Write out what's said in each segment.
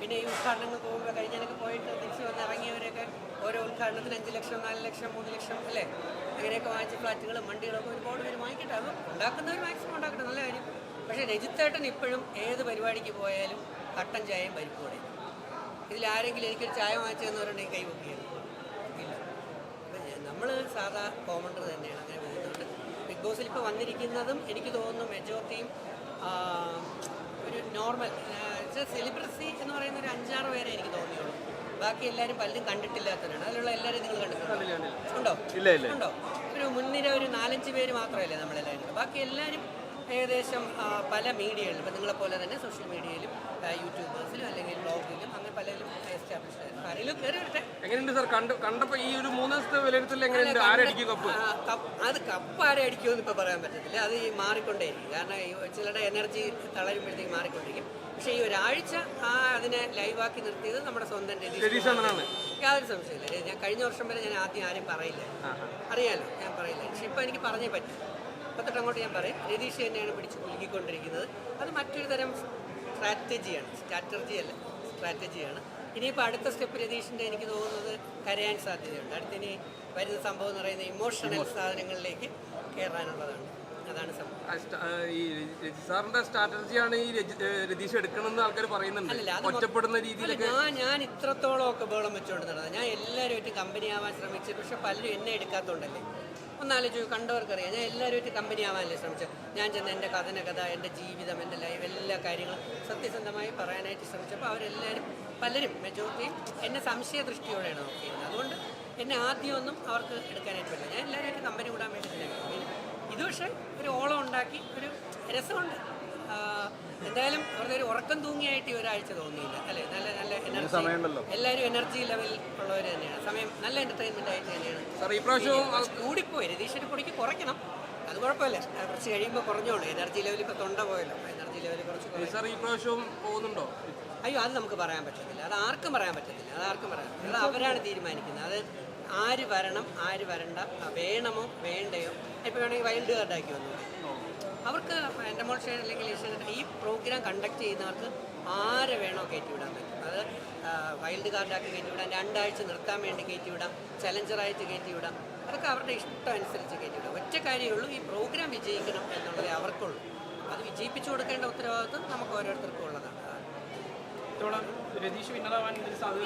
പിന്നെ ഈ ഉദ്ഘാടനങ്ങൾ പോകുമ്പോൾ കഴിഞ്ഞതിനൊക്കെ പോയിട്ട് തിരിച്ച് വന്ന് ഇറങ്ങിയവരൊക്കെ ഓരോ ഉദ്ഘാടനത്തിന് 5 ലക്ഷം 4 ലക്ഷം 3 ലക്ഷം അല്ലേ അങ്ങനെയൊക്കെ വാങ്ങിച്ച് ഫ്ലാറ്റുകളും വണ്ടികളൊക്കെ ഒരുപാട് പേര് വാങ്ങിക്കട്ടെ. അത് ഉണ്ടാക്കുന്നവർ മാക്സിമം ഉണ്ടാക്കട്ടെ, നല്ല കാര്യം. പക്ഷേ രജിത്തേട്ടൻ ഇപ്പോഴും ഏത് പരിപാടിക്ക് പോയാലും കട്ടൻ ചായയും പരിപ്പൂടെ. ഇതിലാരെങ്കിലും എനിക്കൊരു ചായ വാങ്ങിച്ചതെന്ന് പറഞ്ഞിട്ടുണ്ടെങ്കിൽ കൈ പൊക്കിയാണ് ഇല്ല. അപ്പം നമ്മൾ സാധാ കോമണ്ടർ തന്നെയാണ്, അങ്ങനെ പോകുന്നുണ്ട്. ബിഗ് ബോസിൽ ഇപ്പോൾ വന്നിരിക്കുന്നതും എനിക്ക് തോന്നുന്നു മെജോറിറ്റിയും ഒരു നോർമൽ സെലിബ്രിറ്റി എന്ന് പറയുന്ന ഒരു 5-6 പേരെ എനിക്ക് തോന്നിയുള്ളൂ. ബാക്കി എല്ലാവരും പലരും കണ്ടിട്ടില്ലാത്തവരാണ്. അതിലുള്ള എല്ലാവരും നിങ്ങൾ കണ്ടിട്ടുണ്ടോ? ഉണ്ടോ? ഒരു മുൻനിര ഒരു 4-5 പേര് മാത്രമല്ലേ നമ്മളെല്ലാവരും. ബാക്കി എല്ലാവരും ഏകദേശം പല മീഡിയകളിലും ഇപ്പം നിങ്ങളെപ്പോലെ തന്നെ സോഷ്യൽ മീഡിയയിലും യൂട്യൂബേഴ്സിലും അല്ലെങ്കിൽ ബ്ലോഗിലും അങ്ങനെ പലരും എസ്റ്റാബ്ലിഷ് ആരെങ്കിലും കയറി വരട്ടെ. എങ്ങനെയുണ്ട് സാർ കണ്ടപ്പോൾ ഈ ഒരു 3 ദിവസത്തെ വിലയിരുത്തൽ എങ്ങനെയുണ്ട്? ആരടിക്കും കപ്പ്? അത് കപ്പ് ആരടിക്കുമെന്ന് ഇപ്പോൾ പറയാൻ പറ്റത്തില്ല. അത് ഈ മാറിക്കൊണ്ടേയിരിക്കും. കാരണം ചിലരുടെ എനർജി തളരുമ്പോഴത്തേക്ക് മാറിക്കൊണ്ടിരിക്കും. പക്ഷേ ഈ ഒരാഴ്ച അതിനെ ലൈവാക്കി നിർത്തിയത് നമ്മുടെ സ്വന്തം രതീഷാണ്. യാതൊരു സംശയമില്ല. ഞാൻ കഴിഞ്ഞ വർഷം വരെ ഞാൻ ആദ്യം ആരും പറയില്ല, അറിയാലോ, ഞാൻ പറയില്ല. പക്ഷെ ഇപ്പോൾ എനിക്ക് പറഞ്ഞേ പറ്റും. ഇപ്പോഴത്തെ അങ്ങോട്ട് ഞാൻ പറയും, രതീഷ് തന്നെയാണ് പിടിച്ച് കുലുക്കിക്കൊണ്ടിരിക്കുന്നത്. അത് മറ്റൊരു തരം സ്ട്രാറ്റജിയാണ്. ഇനിയിപ്പോൾ അടുത്ത സ്റ്റെപ്പ് രതീഷിൻ്റെ എനിക്ക് തോന്നുന്നത് കരയാൻ സാധ്യതയുണ്ട്. അടുത്തിനി വരുന്ന സംഭവം എന്ന് പറയുന്നത് ഇമോഷണൽ സാധനങ്ങളിലേക്ക് കയറാനുള്ളതാണ്. അതാണ് സംഭവം. ഈ സാറിന്റെ സ്ട്രാറ്റജിയാണ് ഈ രതീഷ് എടുക്കണമെന്ന് ആൾക്കാർ പറയുന്നുണ്ട്. ഒറ്റപ്പെടുന്ന രീതിയിലൊക്കെ ഞാൻ ഇത്രത്തോളം ഒക്കെ ബഹളം വെച്ചുകൊണ്ട് നടന്നത്. ഞാൻ എല്ലാവരുമായിട്ട് കമ്പനി ആവാൻ ശ്രമിച്ചു. പക്ഷെ പലരും എന്നെ എടുക്കാത്തതുകൊണ്ടല്ലേ. ഒന്നാലോചിച്ചു, കണ്ടവർക്കറിയാം. ഞാൻ എല്ലാവരുമായിട്ട് കമ്പനി ആവാനല്ലേ ശ്രമിച്ചത്. ഞാൻ ചെന്ന് എൻ്റെ കഥ എൻ്റെ ജീവിതം എൻ്റെ ലൈഫ് എല്ലാ കാര്യങ്ങളും സത്യസന്ധമായി പറയാനായിട്ട് ശ്രമിച്ചപ്പോൾ അവരെല്ലാവരും പലരും മെജോറിറ്റിയും എന്നെ സംശയ ദൃഷ്ടിയോടെയാണ് നോക്കിയിരുന്നത്. അതുകൊണ്ട് എന്നെ ആദ്യമൊന്നും അവർക്ക് എടുക്കാനായിട്ട് പറ്റില്ല. ഞാൻ എല്ലാവരുമായിട്ട് കമ്പനി കൂടാൻ വേണ്ടി തന്നെ. ഇത് പക്ഷേ ഒരു ഓളം ഉണ്ടാക്കി ഒരു രസമുണ്ട്. എന്തായാലും അവരുടെ ഒരു ഉറക്കം തൂങ്ങിയായിട്ട് ഈ ഒരാഴ്ച തോന്നിയില്ല അല്ലേ. നല്ല നല്ല എനർജി, എല്ലാവരും എനർജി ലെവൽ ഉള്ളവർ തന്നെയാണ്. സമയം നല്ല എന്റർടൈൻമെന്റ് ആയിട്ട് തന്നെയാണ്. കൂടിപ്പോയി രതീഷിന്റെ പൊടിക്ക് കുറയ്ക്കണം, അത് കുഴപ്പമില്ല. കുറച്ച് കഴിയുമ്പോൾ കുറഞ്ഞോളൂ. എനർജി ലെവൽ ഇപ്പോൾ തൊണ്ട പോയല്ലോ, എനർജി ലെവൽ കുറച്ച് പോകുന്നുണ്ടോ? അയ്യോ, അത് നമുക്ക് പറയാൻ പറ്റത്തില്ല. അത് ആർക്കും പറയാൻ പറ്റത്തില്ല. അത് അവരാണ് തീരുമാനിക്കുന്നത്. അത് ആര് വരണം ആര് വരണ്ട, വേണമോ വേണ്ടയോ. ഇപ്പോൾ വേണമെങ്കിൽ വൈൽഡ് കാർഡാക്കി വന്നു അവർക്ക്. എൻ്റെ മോൾഷൻ അല്ലെങ്കിൽ ഈ പ്രോഗ്രാം കണ്ടക്ട് ചെയ്യുന്നവർക്ക് ആരെ വേണോ കയറ്റിവിടാൻ പറ്റും. അത് വൈൽഡ് കാർഡാക്കി കയറ്റിവിടാം, 2 ആഴ്ച നിർത്താൻ വേണ്ടി കയറ്റിവിടാം, ചലഞ്ചറായിട്ട് കയറ്റിവിടാം. അതൊക്കെ അവരുടെ ഇഷ്ടം അനുസരിച്ച് കയറ്റിവിടാം. ഒറ്റ കാര്യമുള്ളൂ, ഈ പ്രോഗ്രാം വിജയിക്കണം എന്നുള്ളതേ അവർക്കുള്ളൂ. അത് വിജയിപ്പിച്ചു കൊടുക്കേണ്ട ഉത്തരവാദിത്വം നമുക്ക് ഓരോരുത്തർക്കും ഉള്ളതാണ്.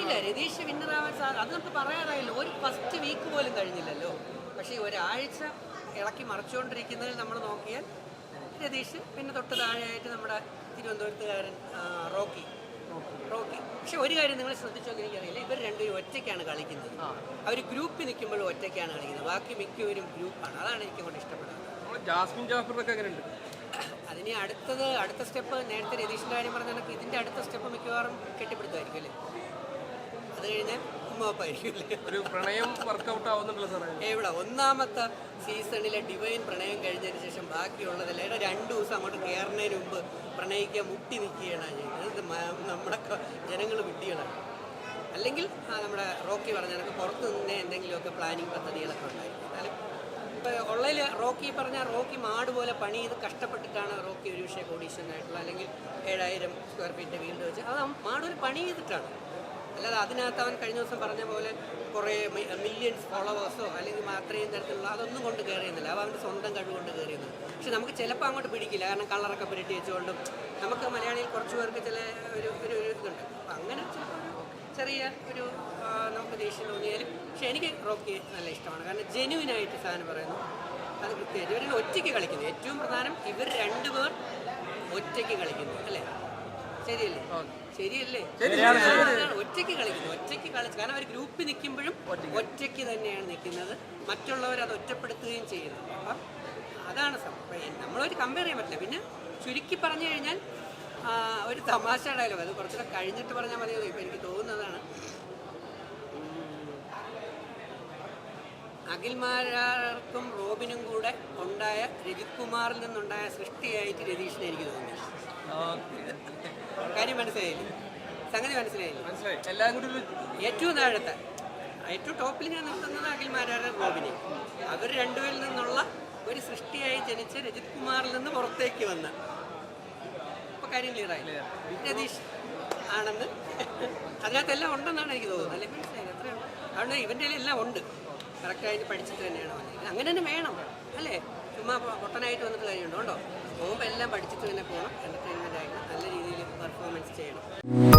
ഇല്ല, രതീഷ് വിന്നറാവാൻ സാധ്യത അത് നമുക്ക് പറയാറായില്ലോ. ഒരു ഫസ്റ്റ് വീക്ക് പോലും കഴിഞ്ഞില്ലല്ലോ. പക്ഷേ ഒരാഴ്ച ഇളക്കി മറിച്ചുകൊണ്ടിരിക്കുന്നതിൽ നമ്മൾ നോക്കിയാൽ രതീഷ്, പിന്നെ തൊട്ട് താഴെയായിട്ട് നമ്മുടെ തിരുവനന്തപുരത്തുകാരൻ റോക്കി. പക്ഷെ ഒരു കാര്യം നിങ്ങൾ ശ്രദ്ധിച്ചോ എനിക്കറിയില്ല, ഇവർ രണ്ടുപേരും ഒറ്റയ്ക്കാണ് കളിക്കുന്നത്. അവർ ഗ്രൂപ്പിൽ നിൽക്കുമ്പോഴും ഒറ്റയ്ക്കാണ് കളിക്കുന്നത്. ബാക്കി മിക്കവരും ഗ്രൂപ്പാണ്. അതാണ് എനിക്ക് കൊണ്ട് ഇഷ്ടപ്പെടുന്നത്. ജാസ്മിൻ ജാഫറിനൊക്കെ എങ്ങനെയുണ്ട്? അതിന് അടുത്ത സ്റ്റെപ്പ്, നേരത്തെ രതീഷിൻ്റെ കാര്യം പറഞ്ഞ കണക്ക് ഇതിൻ്റെ അടുത്ത സ്റ്റെപ്പ് മിക്കവാറും കെട്ടിപ്പിടുത്തമായിരിക്കും അല്ലേ. അത് കഴിഞ്ഞാൽ ഉമ്മാപ്പായിരിക്കും അല്ലേ. ഒരു പ്രണയം വർക്കൗട്ട് ആവുന്നുണ്ടല്ലോ സാറേ. എവിടെ ഒന്നാമത്തെ സീസണിലെ ഡിവൈൻ പ്രണയം കഴിഞ്ഞതിന് ശേഷം ബാക്കിയുള്ളതല്ല. ഇവിടെ 2 ദിവസം അങ്ങോട്ട് കയറുന്നതിന് മുമ്പ് പ്രണയിക്കാൻ മുട്ടി നിൽക്കുകയാണ് ചെയ്യുന്നത്. നമ്മുടെ ജനങ്ങൾ വിഡ്ഢികളാണ്. അല്ലെങ്കിൽ നമ്മുടെ റോക്കി പറഞ്ഞ കണക്ക് പുറത്ത് നിന്നേ എന്തെങ്കിലുമൊക്കെ പ്ലാനിങ് പദ്ധതികളൊക്കെ ഉണ്ടായിരിക്കും. എന്നാലും ഇപ്പോൾ ഉള്ളതിൽ റോക്കി പറഞ്ഞാൽ റോക്കി മാട് പോലെ പണി ചെയ്ത് കഷ്ടപ്പെട്ടിട്ടാണ് റോക്കി ഒരു പക്ഷേ കോടീശ്വരനായിട്ടുള്ള, അല്ലെങ്കിൽ 7000 സ്ക്വയർ ഫീറ്റ് വീട് വെച്ച് അത് മാടൊരു പണി ചെയ്തിട്ടാണ്. അല്ലാതെ അതിനകത്ത് അവൻ കഴിഞ്ഞ ദിവസം പറഞ്ഞ പോലെ കുറേ മില്യൺസ് ഫോളോവേഴ്സോ അല്ലെങ്കിൽ അത്രയും തരത്തിലുള്ള അതൊന്നും കൊണ്ട് കയറിയുന്നില്ല. അവ അവൻ്റെ സ്വന്തം കഴിവുകൊണ്ട് കയറിയുന്നത്. പക്ഷെ നമുക്ക് ചിലപ്പോൾ അങ്ങോട്ട് പിടിക്കില്ല. കാരണം കളറൊക്കെ പുരട്ടി വെച്ചുകൊണ്ടും നമുക്ക് മലയാളിയിൽ കുറച്ച് പേർക്ക് ചില ഒരു ഇതുണ്ട്. അപ്പം അങ്ങനെ ചിലപ്പോൾ ചെറിയ ഒരു നമുക്ക് ദേഷ്യം തോന്നിയാലും. പക്ഷെ എനിക്ക് റോക്കി നല്ല ഇഷ്ടമാണ്. കാരണം ജെന്യുവിനായിട്ട് സാധനം പറയുന്നു. അത് കൃത്യമായിട്ട് ഇവർ ഒറ്റയ്ക്ക് കളിക്കുന്നു. ഏറ്റവും പ്രധാനം ഇവർ 2 പേർ ഒറ്റയ്ക്ക് കളിക്കുന്നു അല്ലേ. ശരിയല്ലേ? ഒറ്റയ്ക്ക് കളിച്ചു. കാരണം അവർ ഗ്രൂപ്പിൽ നിൽക്കുമ്പോഴും ഒറ്റയ്ക്ക് തന്നെയാണ് നിൽക്കുന്നത്. മറ്റുള്ളവർ അത് ഒറ്റപ്പെടുത്തുകയും ചെയ്യുന്നു. അപ്പം അതാണ് സംഭവം. നമ്മളൊരു കമ്പയർ ചെയ്യാൻ പറ്റില്ല. പിന്നെ ചുരുക്കി പറഞ്ഞു കഴിഞ്ഞാൽ ഒരു തമാശ ഡയലോഗ്, അത് കുറച്ചുകൂടെ കഴിഞ്ഞിട്ട് പറഞ്ഞാൽ മതിയോ ഇപ്പം എനിക്ക് തോന്നുന്നതാണ്. അഖിൽമാരാർക്കും റോബിനും കൂടെ ഉണ്ടായ രജിത് കുമാറിൽ നിന്നുണ്ടായ സൃഷ്ടിയായിട്ട് രതീഷിനെ എനിക്ക് തോന്നി. കാര്യം മനസ്സിലായില്ലേ? സംഗതി മനസ്സിലായില്ലേ? എല്ലാം കൂടി ഏറ്റവും താഴത്തെ ഏറ്റവും ടോപ്പിൽ ഞാൻ നിർത്തുന്നത് അഖിൽമാരാർ റോബിനെ. അവർ 2 പേരിൽ നിന്നുള്ള ഒരു സൃഷ്ടിയായി ജനിച്ച് രജിത് കുമാറിൽ നിന്ന് പുറത്തേക്ക് വന്ന് ഇപ്പോൾ കാര്യം ക്ലിയറായില്ലേ? രതീഷ് ആണെന്ന് അതിനകത്തെല്ലാം ഉണ്ടെന്നാണ് എനിക്ക് തോന്നുന്നത്. അല്ലെങ്കിൽ മനസ്സിലായില്ല അത്രയും. അതുകൊണ്ട് ഇവൻ്റെ എല്ലാം ഉണ്ട്, കറക്റ്റായിട്ട് പഠിച്ചിട്ട് തന്നെയാണ് വന്നത്. അങ്ങനെ തന്നെ വേണം അല്ലേ? ചുമ്മാ പൊട്ടനായിട്ട് വന്നിട്ട് കാര്യമുണ്ടോ? പോകുമ്പോൾ എല്ലാം പഠിച്ചിട്ട് തന്നെ പോകണം. എൻ്റർടൈൻമെൻ്റ് ആയിട്ട് നല്ല രീതിയിൽ പെർഫോമൻസ് ചെയ്യണം.